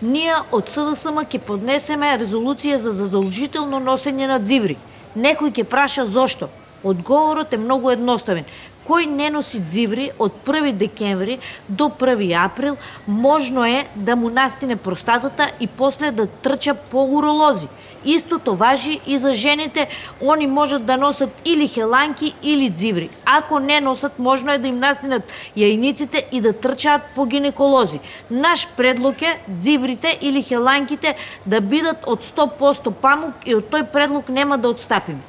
Ние од СДСМ ќе поднесеме резолуција за задолжително носење на дзиври. Некој ќе праша зошто? Одговорот е многу едноставен. Кој не носи дзиври од 1 декември до 1 април, можно е да му настине простатата и после да трча по уролози. Истото важи и за жените, они можат да носат или хеланки или дзиври. Ако не носат, можно е да им настинат јајниците и да трчаат по гинеколози. Наш предлог е дзиврите или хеланките да бидат од 100% памук и од тој предлог нема да отстапиме.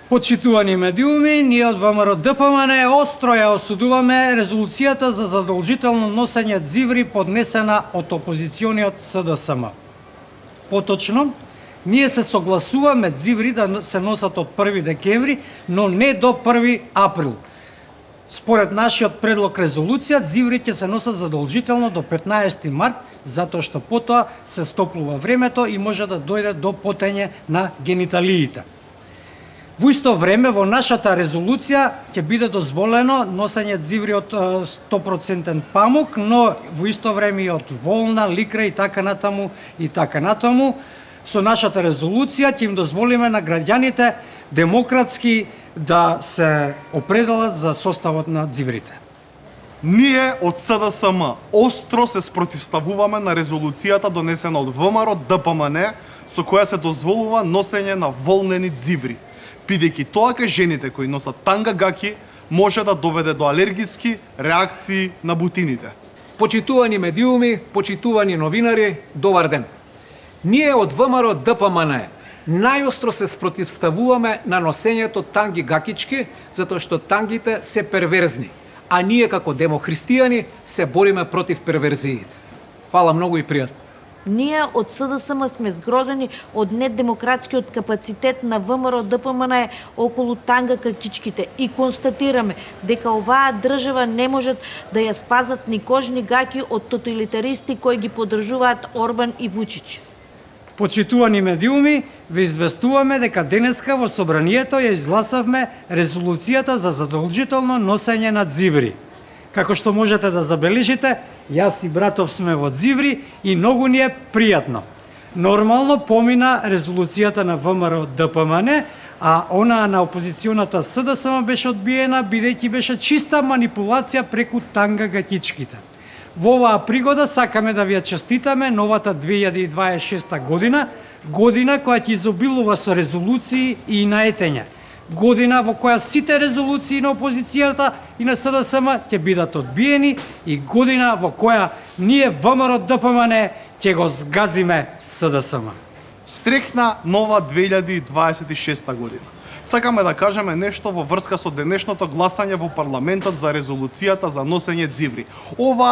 Почитувани медиуми, ние од ВМРО ДПМН остро ја осудуваме резолуцијата за задолжително носење дзиври поднесена од опозициониот СДСМ. Поточно, ние се согласуваме дзиври да се носат од 1 декември, но не до 1 април. Според нашиот предлог резолуција, дзиври ќе се носат задолжително до 15 март, затоа што потоа се стоплува времето и може да дојде до потење на гениталиите. Во исто време, во нашата резолуција ќе биде дозволено носење дзиври од 100% памук, но во исто време и од волна, ликра и така натаму и така натаму. Со нашата резолуција ќе им дозволиме на граѓаните демократски да се определат за составот на дзиврите. Ние од СДСМ остро се спротивставуваме на резолуцијата донесена од ВМРО ДПМН со која се дозволува носење на волнени дзиври, бидејќи тоа кај жените кои носат танга гаки може да доведе до алергиски реакции на бутините. Почитувани медиуми, почитувани новинари, добар ден. Ние од ВМРО ДПМН најостро се спротивставуваме на носењето танги гакички, затоа што тангите се перверзни, а ние како демохристијани се бориме против перверзиите. Фала многу и пријатно. Ние од СДСМ сме згрозени од недемократскиот капацитет на ВМРО ДПМН околу танга какичките и констатираме дека оваа држава не можат да ја спазат ни кожни гаки од тоталитаристи кои ги поддржуваат Орбан и Вучич. Почитувани медиуми, ве известуваме дека денеска во собранието ја изгласавме резолуцијата за задолжително носење на дзиври. Како што можете да забележите, јас и братов сме во дзиври и многу ни е пријатно. Нормално помина резолуцијата на ВМРО ДПМН, а она на опозиционата СДСМ беше одбиена бидејќи беше чиста манипулација преку танга гакичките. Во оваа пригода сакаме да ви ја честитаме новата 2026 година, година која ќе изобилува со резолуции и наетења. Година во која сите резолуции на опозицијата и на СДСМ ќе бидат одбиени и година во која ние ВМРО ДПМН ќе го згазиме СДСМ. Среќна нова 2026 година. Сакаме да кажеме нешто во врска со денешното гласање во парламентот за резолуцијата за носење дзиври. Ова